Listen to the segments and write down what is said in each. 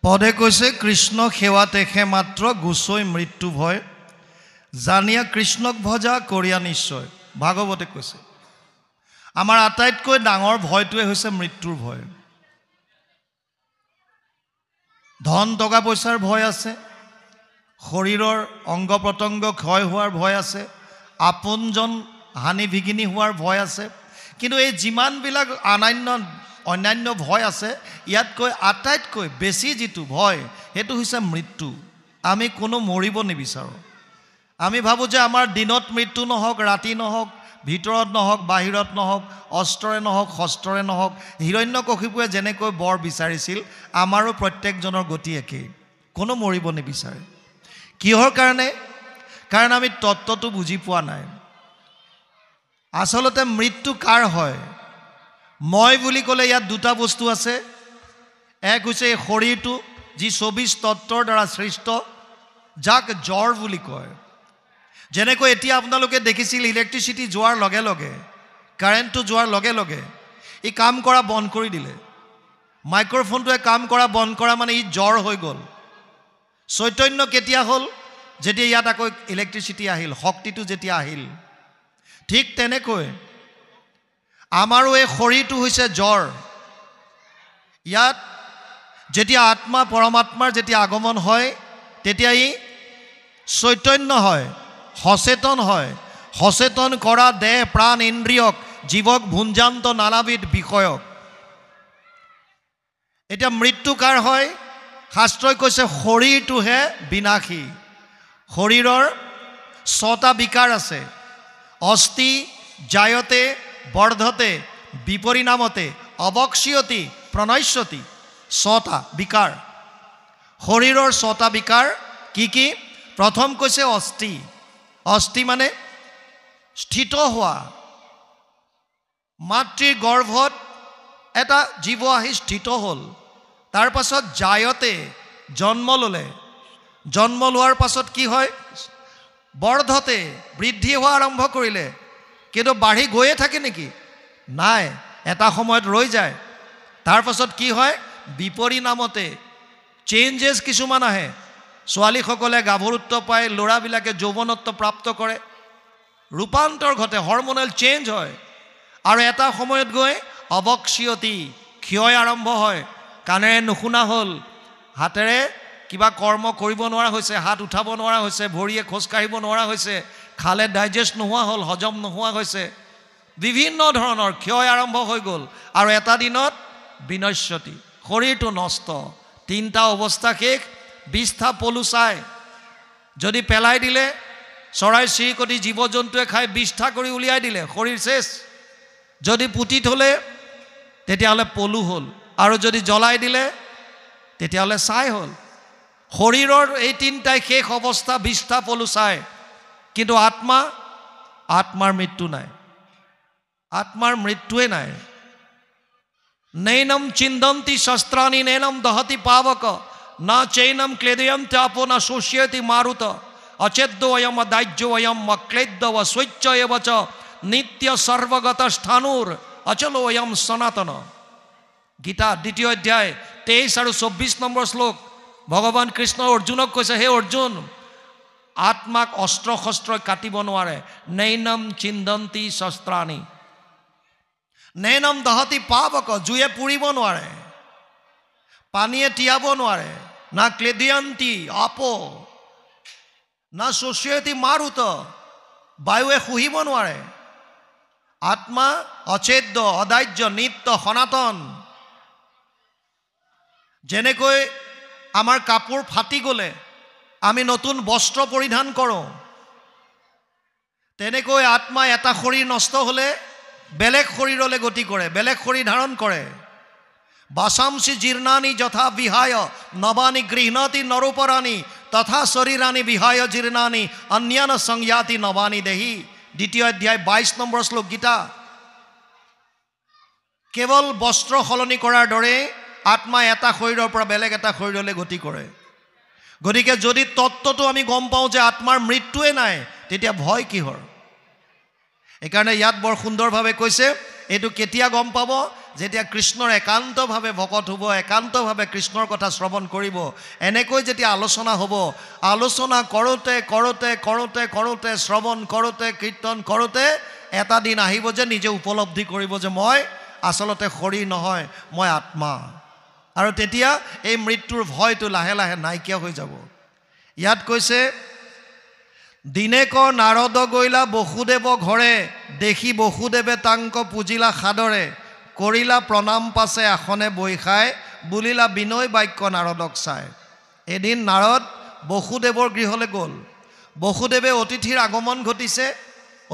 পদে কৈছে কৃষ্ণ সেৱা তেখে মাত্ৰ গুচৈ মৃত্যু ভয় জানিয়া কৃষ্ণক ভজা কৰিয়া নিশ্চয়। ভাগৱতে কৈছে আমাৰ আটাইতকৈ ডাঙৰ ভয়টোৱে হৈছে মৃত্যুৰ ভয়। ধন টকা পইচাৰ ভয় আছে, শৰীৰৰ অংগ প্ৰত্যংগ ক্ষয় হোৱাৰ ভয় আছে, আপোনজন হানি বিঘিনি হোৱাৰ ভয় আছে। কিন্তু এই যিমানবিলাক অন্যান্য ভয় আছে, ইয়াতকৈ আটাইতকৈ বেছি যিটো ভয় সেইটো হৈছে মৃত্যু। আমি কোনো মৰিব নিবিচাৰোঁ। আমি ভাবোঁ যে আমাৰ দিনত মৃত্যু নহওক, ৰাতি নহওক, ভিতৰত নহওক, বাহিৰত নহওক, অস্ত্ৰৰে নহওক, শস্ত্ৰৰে নহওক। হিৰণ্যকশিপুৱে যেনেকৈ বৰ বিচাৰিছিল, আমাৰো প্ৰত্যেকজনৰ গতি একেই, কোনো মৰিব নিবিচাৰে। কিহৰ কাৰণে? কাৰণ আমি তত্ত্বটো বুজি পোৱা নাই। আচলতে মৃত্যু কাৰ হয়? মই বুলি ক'লে ইয়াত দুটা বস্তু আছে। এক হৈছে এই শৰীৰটো, যি 24 তত্ত্বৰ দ্বাৰা সৃষ্ট, যাক জ্বৰ বুলি কয়। যেনেকৈ এতিয়া আপোনালোকে দেখিছিল ইলেক্ট্ৰিচিটি যোৱাৰ লগে লগে, কাৰেণ্টটো যোৱাৰ লগে লগে ই কাম কৰা বন্ধ কৰি দিলে। মাইক্ৰফোনটোৱে কাম কৰা বন্ধ কৰা মানে ই জ্বৰ হৈ গ'ল। চৈতন্য কেতিয়া হ'ল? যেতিয়া ইয়াত আকৌ ইলেক্ট্ৰিচিটি আহিল, শক্তিটো যেতিয়া আহিল। ঠিক তেনেকৈ আমাৰো এই শৰীৰটো হৈছে জ্বৰ। ইয়াত যেতিয়া আত্মা পৰমাত্মাৰ যেতিয়া আগমন হয়, তেতিয়া ই চৈতন্য হয়, সচেতন হয়। সচেতন কৰা দেহ প্ৰাণ ইন্দ্ৰিয়ক, জীৱক ভুঞ্জান্ত নানাবিধ বিষয়ক। এতিয়া মৃত্যু কাৰ হয়? শাস্ত্ৰই কৈছে শৰীৰটোহে বিনাশী। শৰীৰৰ 6টা বিকাৰ আছে। অস্থি জায়তে বৰ্ধতে বিপৰিণামতে অৱক্ষ্যতি প্ৰণশ্যতি। 6টা বিকাৰ। শৰীৰৰ 6টা বিকাৰ কি কি? প্ৰথম কৈছে অস্থি। অস্থি মানে স্থিত হোৱা। মাতৃৰ গৰ্ভত এটা জীৱ আহি স্থিত হ'ল। তাৰ পাছত জায়তে, জন্ম ল'লে। জন্ম লোৱাৰ পাছত কি হয়? বৰ্ধতে, বৃদ্ধি হোৱা আৰম্ভ কৰিলে। কিন্তু বাঢ়ি গৈয়ে থাকে নেকি? নাই, এটা সময়ত ৰৈ যায়। তাৰ পাছত কি হয়? বিপৰিণামতে, চেঞ্জেছ কিছুমান আহে। ছোৱালীসকলে গাভৰুত্ব পায়, ল'ৰাবিলাকে যৌৱনত্ব প্ৰাপ্ত কৰে, ৰূপান্তৰ ঘটে, হৰমনেল চেঞ্জ হয়। আৰু এটা সময়ত গৈ অৱক্ষ্যতি, ক্ষয় আৰম্ভ হয়। কাণেৰে নুশুনা হ'ল, হাতেৰে কিবা কৰ্ম কৰিব নোৱাৰা হৈছে, হাত উঠাব নোৱাৰা হৈছে, ভৰিয়ে খোজকাঢ়িব নোৱাৰা হৈছে, খালে ডাইজেষ্ট নোহোৱা হ'ল, হজম নোহোৱা হৈছে। বিভিন্ন ধৰণৰ ক্ষয় আৰম্ভ হৈ গ'ল। আৰু এটা দিনত বিনশ্যতি, শৰীৰটো নষ্ট। 3টা অৱস্থা শেষ। 20টা পলু চাই যদি পেলাই দিলে, চৰাই চিৰিকটি জীৱ জন্তুৱে খাই 20টা কৰি উলিয়াই দিলে, শৰীৰ শেষ। যদি পুতি থ'লে তেতিয়াহ'লে পলু হ'ল, আৰু যদি জ্বলাই দিলে তেতিয়াহ'লে ছাই হ'ল। শৰীৰৰ এই 3টাই শেষ অৱস্থা, 20টা পলু চাই। কিন্তু আত্মাৰ মৃত্যু নাই। আত্মাৰ মৃত্যুৱে নাই। নৈনম চিন্দন্তি শস্ত্ৰাণি নৈনম দহতি পাৱক না চৈনম ক্লেদয়ম তাপো না শোষ্যতি মারুত অচেদ্যয়ম দাহ্যয়ম অক্লেদ্যব স্বচ্ছ এব চ নিত্য সর্বগত স্থানুর অচলোয়ম সনাতন। গীতা 2য় অধ্যায় 23 আৰু 24 নম্বৰ শ্লোক। ভগৱান কৃষ্ণ অৰ্জুনক কৈছে, হে অৰ্জুন, আত্মাক অস্ত্ৰ শস্ত্ৰই কাটিব নোৱাৰে। নৈনম চিন্দন্তি শস্ত্ৰাণি নৈনম দহতি পাৱক, জুয়ে পুৰিব নোৱাৰে, পানীয়ে তিয়াব নোৱাৰে। না ক্লেদয়ন্তি আপো না শোষ্যতি মাৰুত, বায়ুৱে শুহিব নোৱাৰে। আত্মা অচেদ্য, অদাহ্য, নিত্য, সনাতন। যেনেকৈ আমাৰ কাপোৰ ফাটি গ'লে আমি নতুন বস্ত্ৰ পৰিধান কৰোঁ, তেনেকৈ আত্মা এটা শৰীৰ নষ্ট হ'লে বেলেগ শৰীৰলৈ গতি কৰে, বেলেগ শৰীৰ ধাৰণ কৰে। বাসাংসি জীৰ্ণানি যথা বিহায় নবানি গৃহণতি নৰোপৰাণি তথা শৰীৰানি বিহায় জীৰ্ণানি অন্যান্য সংয়াতি নবানি দেহি। 2য় অধ্যায় 22 নম্বৰ শ্লোক গীতা। কেৱল বস্ত্ৰ সলনি কৰাৰ দৰে আত্মা এটা শৰীৰৰ পৰা বেলেগ এটা শৰীৰলৈ গতি কৰে। গতিকে যদি তত্ত্বটো আমি গম পাওঁ যে আত্মাৰ মৃত্যুৱে নাই, তেতিয়া ভয় কিহৰ? এইকাৰণে ইয়াত বৰ সুন্দৰভাৱে কৈছে, এইটো কেতিয়া গম পাব? যেতিয়া কৃষ্ণৰ একান্তভাৱে ভকত হ'ব, একান্তভাৱে কৃষ্ণৰ কথা শ্ৰৱণ কৰিব, এনেকৈ যেতিয়া আলোচনা হ'ব, আলোচনা কৰোঁতে কৰোঁতে কৰোঁতে কৰোঁতে শ্ৰৱণ কৰোঁতে কীৰ্তন কৰোঁতে এটা দিন আহিব যে নিজে উপলব্ধি কৰিব যে মই আচলতে শৰীৰ নহয়, মই আত্মা। আৰু তেতিয়া এই মৃত্যুৰ ভয়টো লাহে লাহে নাইকিয়া হৈ যাব। ইয়াত কৈছে, দিনেক নাৰদ গৈলা বসুদেৱ ঘৰে, দেখি বসুদেৱে তাংক পুজিলা সাদৰে, কৰিলা প্ৰণাম পাছে আসনে বৈখাই, বুলিলা বিনয় বাক্য নাৰদক চাই। এদিন নাৰদ বসুদেৱৰ গৃহলৈ গ'ল। বসুদেৱে অতিথিৰ আগমন ঘটিছে।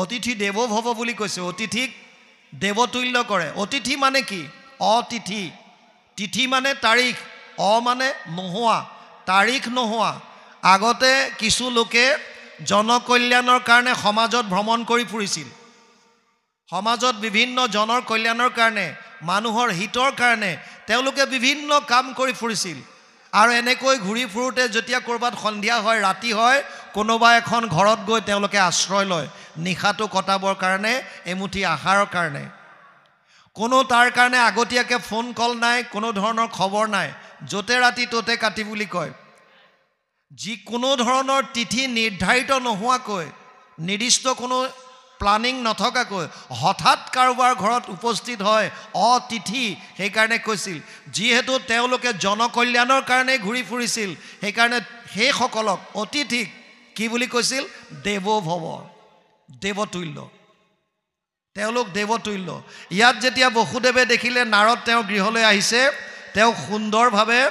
অতিথি দেৱ ভৱ বুলি কৈছে, অতিথিক দেৱতুল্য কৰে। অতিথি মানে কি? অতিথি। তিথি মানে তাৰিখ, মানে নোহোৱা, তাৰিখ নোহোৱা। আগতে কিছু লোকে জনকল্যাণৰ কাৰণে সমাজত ভ্ৰমণ কৰি ফুৰিছিল। সমাজত বিভিন্ন জনৰ কল্যাণৰ কাৰণে, মানুহৰ হিতৰ কাৰণে তেওঁলোকে বিভিন্ন কাম কৰি ফুৰিছিল। আৰু এনেকৈ ঘূৰি ফুৰোঁতে যেতিয়া ক'ৰবাত সন্ধিয়া হয়, ৰাতি হয়, কোনোবা এখন ঘৰত গৈ তেওঁলোকে আশ্ৰয় লয় নিশাটো কটাবৰ কাৰণে, এমুঠি আহাৰৰ কাৰণে। কোনো তাৰ কাৰণে আগতীয়াকৈ ফোন কল নাই, কোনো ধৰণৰ খবৰ নাই, য'তে ৰাতি ত'তে কাটি বুলি কয়। যিকোনো ধৰণৰ তিথি নিৰ্ধাৰিত নোহোৱাকৈ, নিৰ্দিষ্ট কোনো প্লানিং নথকাকৈ হঠাৎ কাৰোবাৰ ঘৰত উপস্থিত হয় অতিথি। সেইকাৰণে কৈছিল, যিহেতু তেওঁলোকে জনকল্যাণৰ কাৰণে ঘূৰি ফুৰিছিল, সেইকাৰণে সেইসকলক অতিথিক কি বুলি কৈছিল? দেৱ ভৱ, দেৱতুল্য। তেওঁলোক দেৱতুল্য। ইয়াত যেতিয়া বসুদেৱে দেখিলে নাৰদ তেওঁৰ গৃহলৈ আহিছে, তেওঁ সুন্দৰভাৱে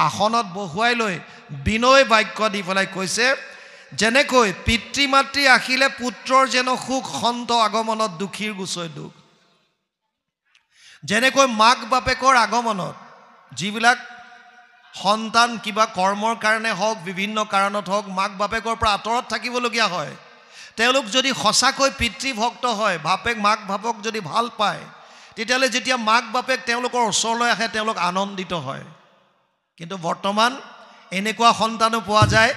আসনত বহুৱাই লৈ বিনয় বাক্য দি পেলাই কৈছে, যেনেকৈ পিতৃ মাতৃ আহিলে পুত্ৰৰ যেন সুখ, সন্ত আগমনত দুখীৰ গুচৈ দুখ। যেনেকৈ মাক বাপেকৰ আগমনত যিবিলাক সন্তান কিবা কৰ্মৰ কাৰণে হওক, বিভিন্ন কাৰণত হওক, মাক বাপেকৰ পৰা আঁতৰত থাকিবলগীয়া হয়, তেওঁলোক যদি সঁচাকৈ পিতৃভক্ত হয়, মাক বাপেক যদি ভাল পায়, তেতিয়াহ'লে যেতিয়া মাক বাপেক তেওঁলোকৰ ওচৰলৈ আহে তেওঁলোক আনন্দিত হয়। কিন্তু বৰ্তমান এনেকুৱা সন্তানো পোৱা যায়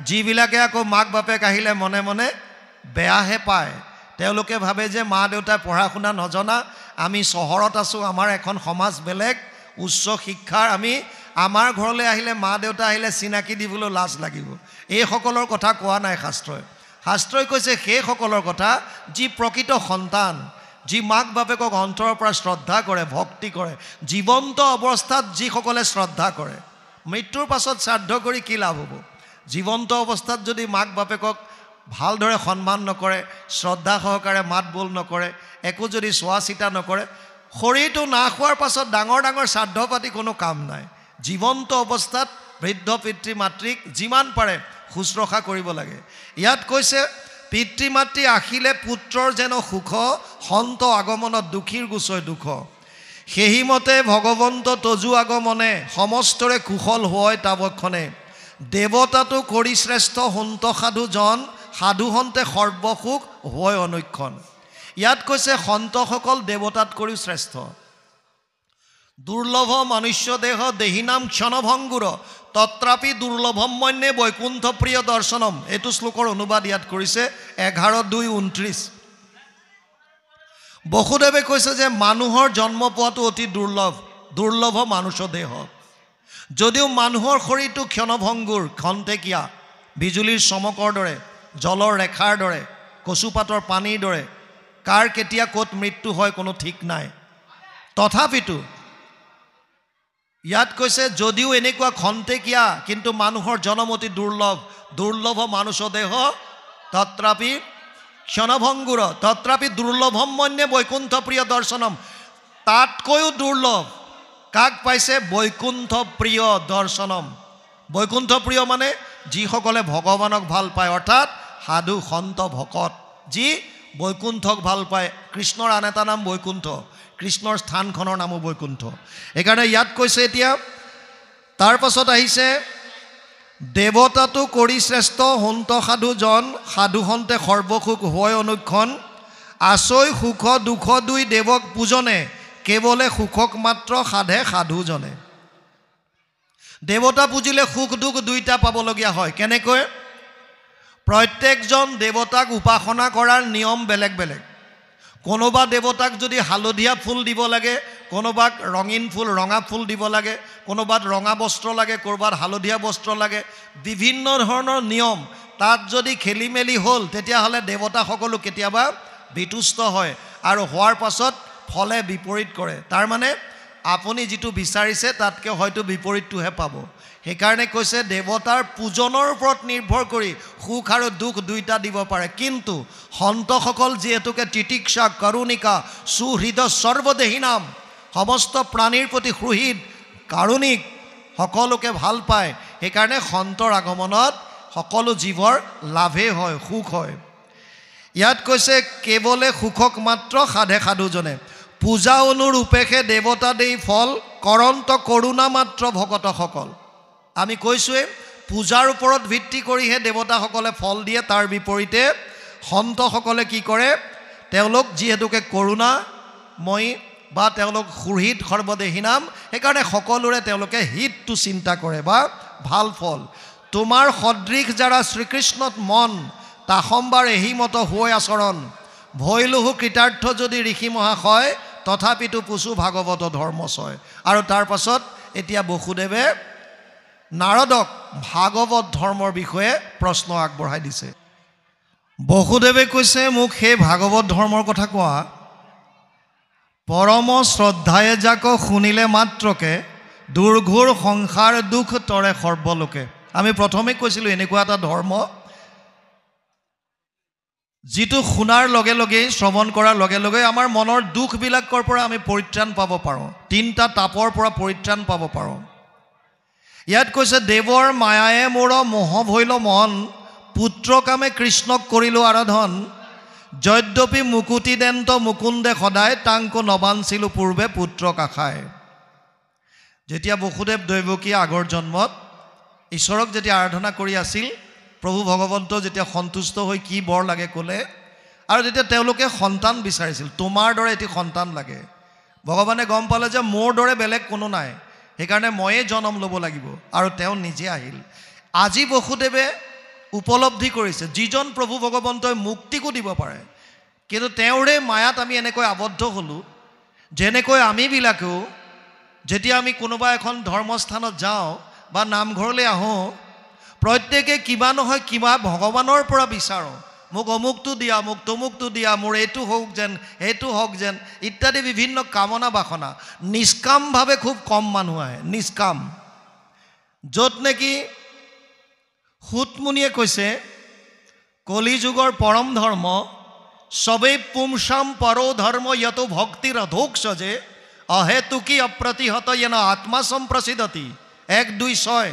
যিবিলাকে আকৌ মাক বাপেক আহিলে মনে মনে বেয়াহে পায়। তেওঁলোকে ভাবে যে মা দেউতাই পঢ়া শুনা নজনা, আমি চহৰত আছোঁ, আমাৰ এখন সমাজ বেলেগ, উচ্চ শিক্ষাৰ, আমি আমাৰ ঘৰলৈ আহিলে মা দেউতা আহিলে চিনাকি দিবলৈ লাজ লাগিব। এইসকলৰ কথা কোৱা নাই শাস্ত্ৰই। শাস্ত্ৰই কৈছে সেইসকলৰ কথা যি প্ৰকৃত সন্তান, যি মাক বাপেকক অন্তৰৰ পৰা শ্ৰদ্ধা কৰে, ভক্তি কৰে। জীৱন্ত অৱস্থাত যিসকলে শ্ৰদ্ধা কৰে, মৃত্যুৰ পাছত শ্ৰাদ্ধ কৰি কি লাভ হ'ব? জীৱন্ত অৱস্থাত যদি মাক বাপেকক ভালদৰে সন্মান নকৰে, শ্ৰদ্ধা সহকাৰে মাত বোল নকৰে, একো যদি চোৱা চিতা নকৰে, শৰীৰটো নাশ হোৱাৰ পাছত ডাঙৰ ডাঙৰ শ্ৰাদ্ধ পাতি কোনো কাম নাই। জীৱন্ত অৱস্থাত বৃদ্ধ পিতৃ মাতৃক যিমান পাৰে শুশ্ৰূষা কৰিব লাগে। ইয়াত কৈছে, পিতৃ মাতৃ আহিলে পুত্ৰৰ যেন সুখ, সন্ত আগমনত দুখীৰ গুচৈ দুখ। সেইমতে ভগৱন্ত তজু আগমনে, সমস্তৰে কুশল হয় তাবক্ষণে। দেৱতাটো কৰি শ্ৰেষ্ঠ সন্ত সাধুজন, সাধুহন্তে সৰ্বসুখ হয় অনুক্ষণ। ইয়াত কৈছে সন্তসকল দেৱতাত কৰিও শ্ৰেষ্ঠ। দুৰ্লভ মনুষ্য দেহ দেহিনাম ক্ষণভংগুৰ, তত্ৰাপি দুৰ্লভম মন্যে বৈকুণ্ঠ প্ৰিয় দৰ্শনম। এইটো শ্লোকৰ অনুবাদ ইয়াত কৰিছে 11:2-29। বসুদেৱে কৈছে যে মানুহৰ জন্ম পোৱাটো অতি দুৰ্লভ, দুৰ্লভ মনুষ্য দেহ। যদিও মানুহৰ শৰীৰটো ক্ষণভংগুৰ, খন্তেকীয়া, বিজুলীৰ চমকৰ দৰে, জলৰ ৰেখাৰ দৰে, কচুপাতৰ পানীৰ দৰে, কাৰ কেতিয়া ক'ত মৃত্যু হয় কোনো ঠিক নাই। তথাপিতো ইয়াত কৈছে যদিও এনেকুৱা খন্তেকীয়া, কিন্তু মানুহৰ জনম অতি দুৰ্লভ, দুৰ্লভ মনুষ্য দেহ, তত্ৰাপি ক্ষণভংগুৰ, তত্ৰাপি দুৰ্লভম মন্যে বৈকুণ্ঠ প্ৰিয় দৰ্শনম। তাতকৈও দুৰ্লভ কাক পাইছে? বৈকুণ্ঠ প্ৰিয় দৰ্শনম। বৈকুণ্ঠ প্ৰিয় মানে যিসকলে ভগৱানক ভাল পায়, অৰ্থাৎ সাধু সন্ত ভকত, যি বৈকুণ্ঠক ভাল পায়। কৃষ্ণৰ আন এটা নাম বৈকুণ্ঠ, কৃষ্ণৰ স্থানখনৰ নামো বৈকুণ্ঠ। সেইকাৰণে ইয়াত কৈছে এতিয়া, তাৰ পাছত আহিছে, দেৱতাটো কৰি শ্ৰেষ্ঠ সন্ত সাধুজন, সাধুহন্তে সৰ্বসুখ হয় অনুক্ষণ। আচৈ সুখ দুখ দুই দেৱক পূজনে, কেৱলে সুখক মাত্ৰ সাধে সাধুজনে। দেৱতা পুজিলে সুখ দুখ দুইটা পাবলগীয়া হয়। কেনেকৈ? প্ৰত্যেকজন দেৱতাক উপাসনা কৰাৰ নিয়ম বেলেগ বেলেগ। কোনোবা দেৱতাক যদি হালধীয়া ফুল দিব লাগে, কোনোবাক ৰঙীন ফুল ৰঙা ফুল দিব লাগে, কোনোবাত ৰঙা বস্ত্ৰ লাগে, ক'ৰবাত হালধীয়া বস্ত্ৰ লাগে, বিভিন্ন ধৰণৰ নিয়ম। তাত যদি খেলি মেলি হ'ল তেতিয়াহ'লে দেৱতাসকলো কেতিয়াবা বিতুষ্ট হয় আৰু হোৱাৰ পাছত ফলে বিপৰীত কৰে। তাৰমানে আপুনি যিটো বিচাৰিছে তাতকৈ হয়তো বিপৰীতটোহে পাব। সেইকাৰণে কৈছে দেৱতাৰ পূজনৰ ওপৰত নিৰ্ভৰ কৰি সুখ আৰু দুখ দুইটা দিব পাৰে, কিন্তু সন্তসকল যিহেতুকে তিতিক্ষা কৰুণিকা সুহৃদ সৰ্বদেহী নাম, সমস্ত প্ৰাণীৰ প্ৰতি সুহৃদ কাৰুণিক, সকলোকে ভাল পায়। সেইকাৰণে সন্তৰ আগমনত সকলো জীৱৰ লাভেই হয়, সুখ হয়। ইয়াত কৈছে কেৱলে সুখক মাত্ৰ সাধে সাধুজনে, পূজা অনুৰূপেহে দেৱতা দেই ফল, কৰন্ত কৰোণা মাত্ৰ ভকতসকল। আমি কৈছোঁৱে পূজাৰ ওপৰত ভিত্তি কৰিহে দেৱতাসকলে ফল দিয়ে, তাৰ বিপৰীতে সন্তসকলে কি কৰে, তেওঁলোক যিহেতুকে কৰোণাময়ী বা তেওঁলোক সুহৃদ সৰ্বদেহী নাম, সেইকাৰণে সকলোৰে তেওঁলোকে হিতটো চিন্তা কৰে বা ভাল ফল। তোমাৰ সদৃশ যাৰা শ্ৰীকৃষ্ণত মন, তাসম্বাৰ এহিমত হৈ আচৰণ, ভৈলুহু কৃতাৰ্থ যদি ঋষি মহাশয়, তথাপিতো পুচু ভাগৱত ধৰ্মচয়। আৰু তাৰ পাছত এতিয়া বসুদেৱে নাৰদক ভাগৱত ধৰ্মৰ বিষয়ে প্ৰশ্ন আগবঢ়াই দিছে। বসুদেৱে কৈছে, মোক সেই ভাগৱত ধৰ্মৰ কথা কোৱা। পৰম শ্ৰদ্ধায়ে যাক শুনিলে মাত্ৰকে, দুৰ্ঘোৰ সংসাৰ দুখ তৰে সৰ্বলোকে। আমি প্ৰথমে কৈছিলোঁ এনেকুৱা এটা ধৰ্ম যিটো শুনাৰ লগে লগেই, শ্ৰৱণ কৰাৰ লগে লগে আমাৰ মনৰ দুখবিলাকৰ পৰা আমি পৰিত্ৰাণ পাব পাৰোঁ, তিনিটা তাপৰ পৰা পৰিত্ৰাণ পাব পাৰোঁ। ইয়াত কৈছে দেৱৰ মায়ায়ে মোৰ মোহ ভৈল মন, পুত্ৰ কামে কৃষ্ণক কৰিলোঁ আৰাধন, যদ্যপি মুকুতি দেন্ত মুকুন্দে সদায়, তাংকো নবাঞ্চিলোঁ পূৰ্বে পুত্ৰক আশায়। যেতিয়া বসুদেৱ দৈৱকীয়ে আগৰ জন্মত ঈশ্বৰক যেতিয়া আৰাধনা কৰি আছিল, প্ৰভু ভগৱন্ত যেতিয়া সন্তুষ্ট হৈ কি বৰ লাগে ক'লে, আৰু যেতিয়া তেওঁলোকে সন্তান বিচাৰিছিল, তোমাৰ দৰে এটি সন্তান লাগে, ভগৱানে গম পালে যে মোৰ দৰে বেলেগ কোনো নাই, সেইকাৰণে ময়ে জন্ম ল'ব লাগিব, আৰু তেওঁ নিজে আহিল। আজি বসুদেৱে উপলব্ধি কৰিছে যিজন প্ৰভু ভগৱন্তই মুক্তিকো দিব পাৰে, কিন্তু তেওঁৰে মায়াত আমি এনেকৈ আবদ্ধ হ'লোঁ, যেনেকৈ আমিবিলাকেও যেতিয়া আমি কোনোবা এখন ধৰ্মস্থানত যাওঁ বা নামঘৰলৈ আহোঁ, প্ৰত্যেকে কিবা নহয় কিবা ভগৱানৰ পৰা বিচাৰোঁ, মোক অমুকটো দিয়া, মোক তমুকটো দিয়া, মোৰ এইটো হওক যেন, সেইটো হওক যেন, ইত্যাদি বিভিন্ন কামনা বাসনা। নিষ্কামভাৱে খুব কম মানুহ আহে, নিষ্কাম। য'ত নেকি সুতমুনিয়ে কৈছে কলিযুগৰ পৰম ধৰ্ম, সবেই পুমসাম পৰো ধৰ্ম যতো ভক্তিৰ অধোক্ষ যে, অহেতুকি অপ্ৰতিহত যেন আত্মা সম্প্ৰসিদ্ধতি। 1-2-6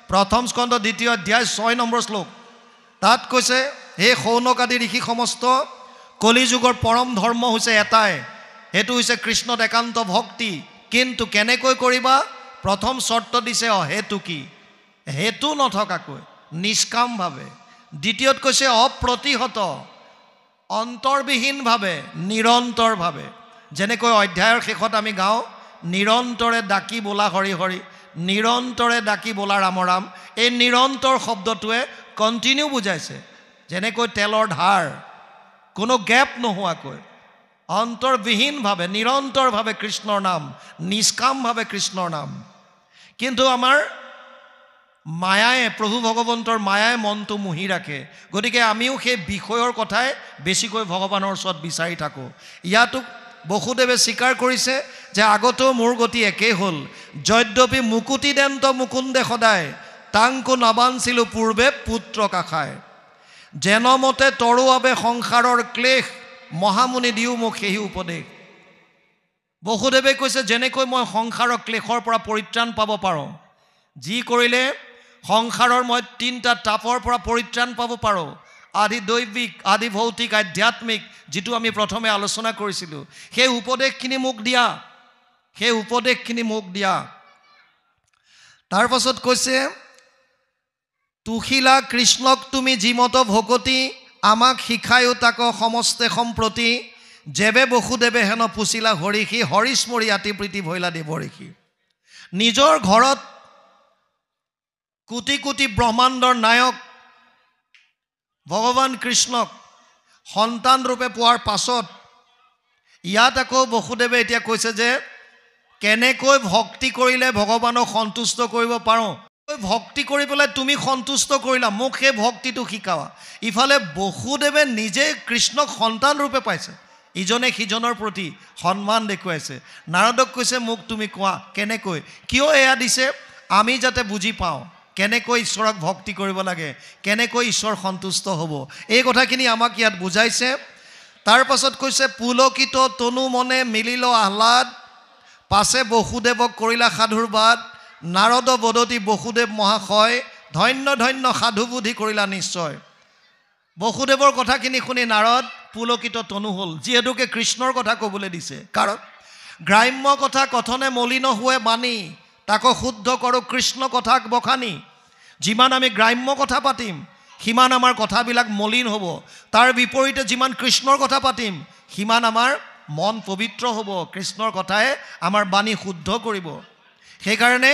প্ৰথম স্কন্ধ 2য় অধ্যায় 6 নম্বৰ শ্লোক। তাত কৈছে হে শৌনক আদি ঋষি সমস্ত, কলিযুগৰ পৰম ধৰ্ম হৈছে এটাই, সেইটো হৈছে কৃষ্ণত একান্ত ভক্তি। কিন্তু কেনেকৈ কৰিবা? প্ৰথম চৰ্ত দিছে অহেতুকি, হেতু নথকাকৈ, নিষ্কামভাৱে। দ্বিতীয়ত কৈছে অপ্ৰতিহত, অন্তৰবিহীনভাৱে, নিৰন্তৰভাৱে। যেনেকৈ অধ্যায়ৰ শেষত আমি গাওঁ, নিৰন্তৰে ডাকি বোলা হৰি হৰি, নিৰন্তৰে ডাকি বোলা ৰাম ৰাম। এই নিৰন্তৰ শব্দটোৱে কণ্টিনিউ বুজাইছে, যেনেকৈ তেলৰ ধাৰ, কোনো গেপ নোহোৱাকৈ, অন্তৰবিহীনভাৱে নিৰন্তৰভাৱে কৃষ্ণৰ নাম, নিষ্কামভাৱে কৃষ্ণৰ নাম। কিন্তু আমাৰ মায়াই, প্ৰভু ভগৱন্তৰ মায়াই মনটো মুহি ৰাখে, গতিকে আমিও সেই বিষয়ৰ কথাই বেছিকৈ ভগৱানৰ ওচৰত বিচাৰি থাকোঁ। ইয়াতো বসুদেৱে স্বীকাৰ কৰিছে যে আগতেও মোৰ গতি একেই হ'ল, যদ্যপি মুকুতি দেন্ত মুকুন্দে সদায়, তাংকো নবাঞ্চিলোঁ পূৰ্বে পুত্ৰক আশায়। যেনমতে তৰোৱাবে সংসাৰৰ ক্লেশ, মহামুনি দিও মোক সেই উপদেশ। বসুদেৱে কৈছে যেনেকৈ মই সংসাৰৰ ক্লেশৰ পৰা পৰিত্ৰাণ পাব পাৰোঁ, যি কৰিলে সংসাৰৰ মই তিনিটা তাপৰ পৰা পৰিত্ৰাণ পাব পাৰোঁ, আদি দৈবিক, আদি ভৌতিক, আধ্যাত্মিক, যিটো আমি প্ৰথমে আলোচনা কৰিছিলোঁ, সেই উপদেশখিনি মোক দিয়া, সেই উপদেশখিনি মোক দিয়া। তাৰ পাছত কৈছে তুহিলা কৃষ্ণক তুমি যিমত ভকতি, আমাক শিকায়ো তাক সমস্তে সম্প্ৰতি, যেবে বসুদেৱে হেন পুচিলা হৰিষি, হৰিস্মৰি আতি প্ৰীতি ভৈলা দেৱঋষি। নিজৰ ঘৰত কোটি কোটি ব্ৰহ্মাণ্ডৰ নায়ক ভগৱান কৃষ্ণক সন্তান ৰূপে পোৱাৰ পাছত ইয়াত আকৌ বসুদেৱে এতিয়া কৈছে যে কেনেকৈ ভক্তি কৰিলে ভগৱানক সন্তুষ্ট কৰিব পাৰোঁ, ভক্তি কৰি পেলাই তুমি সন্তুষ্ট কৰিলা, মোক সেই ভক্তিটো শিকাৱা। ইফালে বসুদেৱে নিজে কৃষ্ণক সন্তান ৰূপে পাইছে, ইজনে সিজনৰ প্ৰতি সন্মান দেখুৱাইছে। নাৰদক কৈছে মোক তুমি কোৱা কেনেকৈ, কিয় এয়া দিছে, আমি যাতে বুজি পাওঁ কেনেকৈ ঈশ্বৰক ভক্তি কৰিব লাগে, কেনেকৈ ঈশ্বৰ সন্তুষ্ট হ'ব, এই কথাখিনি আমাক ইয়াত বুজাইছে। তাৰ পাছত কৈছে পুলকিত তনু মনে মিলিল আহ্লাদ, পাছে বসুদেৱক কৰিলা সাধুৰ বাদ, নাৰদ বদতি বসুদেৱ মহাশয়, ধন্য ধন্য সাধু বুদ্ধি কৰিলা নিশ্চয়। বসুদেৱৰ কথাখিনি শুনি নাৰদ পুলকিত তনু হ'ল, যিহেতুকে কৃষ্ণৰ কথা ক'বলৈ দিছে। কাৰণ গ্ৰাম্য কথা কথনে মলিন হোৱে বাণী, তাকো শুদ্ধ কৰোঁ কৃষ্ণ কথাক বখানি। যিমান আমি গ্ৰাম্য কথা পাতিম সিমান আমাৰ কথাবিলাক মলিন হ'ব, তাৰ বিপৰীতে যিমান কৃষ্ণৰ কথা পাতিম সিমান আমাৰ মন পবিত্ৰ হ'ব, কৃষ্ণৰ কথাই আমাৰ বাণী শুদ্ধ কৰিব। সেইকাৰণে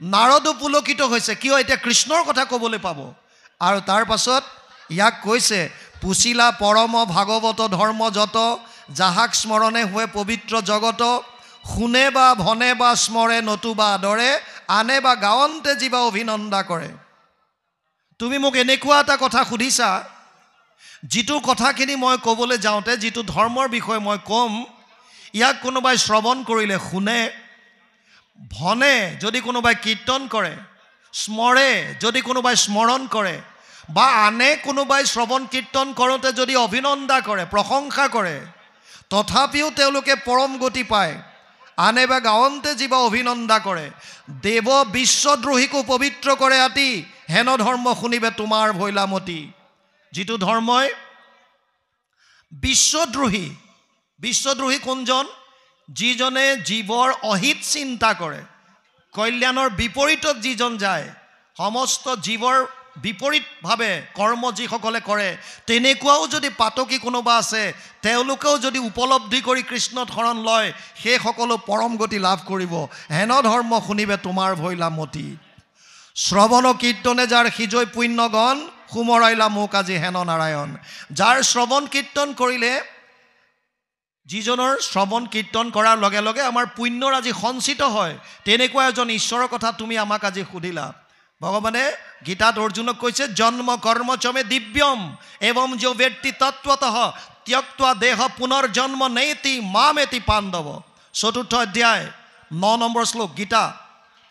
নাৰদো পুলকিত হৈছে, কিয় এতিয়া কৃষ্ণৰ কথা ক'বলৈ পাব। আৰু তাৰ পাছত ইয়াক কৈছে পুচিলা পৰম ভাগৱত ধৰ্ম যত, যাহাক স্মৰণে হোৱে পবিত্ৰ জগত, শুনে বা ভনে বা স্মৰে নতুবা আদৰে, আনে বা গাৱন্তে যিবা অভিনন্দা কৰে। তুমি মোক এনেকুৱা এটা কথা সুধিছা, যিটো কথাখিনি মই ক'বলৈ যাওঁতে যিটো ধৰ্মৰ বিষয়ে মই ক'ম, ইয়াক কোনোবাই শ্ৰৱণ কৰিলে শুনে, ভনে যদি কোনোবাই কীৰ্তন কৰে, স্মৰে যদি কোনোবাই স্মৰণ কৰে, বা আনে কোনোবাই শ্ৰৱণ কীৰ্তন কৰোঁতে যদি অভিনন্দা কৰে, প্ৰশংসা কৰে, তথাপিও তেওঁলোকে পৰম গতি পায়। আনে বা গাৱন্তে যিবা অভিনন্দা কৰে, দেৱ বিশ্বদ্ৰোহীকো পবিত্ৰ কৰে আতি, হেন ধৰ্ম শুনিবে তোমাৰ ভৈলামতি। যিটো ধৰ্মই বিশ্বদ্ৰোহী, বিশ্বদ্ৰোহী কোনজন, যিজনে জীৱৰ অহিত চিন্তা কৰে, কল্যাণৰ বিপৰীতত যিজন যায়, সমস্ত জীৱৰ বিপৰীতভাৱে কৰ্ম যিসকলে কৰে, তেনেকুৱাও যদি পাতকী কোনোবা আছে, তেওঁলোকেও যদি উপলব্ধি কৰি কৃষ্ণত শৰণ লয়, সেই সকলো পৰম গতি লাভ কৰিব। হেন ধৰ্ম শুনিবে তোমাৰ ভৈলামতি। শ্ৰৱণ কীৰ্তনে যাৰ সিজৈ পুণ্যগণ, সুমৰাইলা মোক আজি হেন নাৰায়ণ। যাৰ শ্ৰৱণ কীৰ্তন কৰিলে, যিজনৰ শ্ৰৱণ কীৰ্তন কৰাৰ লগে লগে আমাৰ পুণ্যৰ আজি সঞ্চিত হয়, তেনেকুৱা এজন ঈশ্বৰৰ কথা তুমি আমাক আজি সুধিলা। ভগৱানে গীতাত অৰ্জুনক কৈছে জন্ম কৰ্ম চমে দিব্যম এবং যে ব্যক্তি তত্ত্বতঃ ত্যক্তা দেহ পুনৰ্জন্ম নেতি মামেতি পাণ্ডৱ। ৪ৰ্থ অধ্যায় ৯ নম্বৰ শ্লোক গীতা।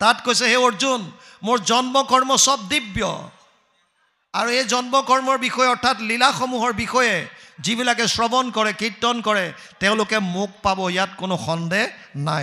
তাত কৈছে হে অৰ্জুন, মোৰ জন্ম কৰ্ম চব দিব্য, আৰু এই জন্ম কৰ্মৰ বিষয়ে অৰ্থাৎ লীলাসমূহৰ বিষয়ে যিবিলাকে শ্ৰৱণ কৰে, কীৰ্তন কৰে, তেওঁলোকে মোক পাব, ইয়াত কোনো সন্দেহ নাই।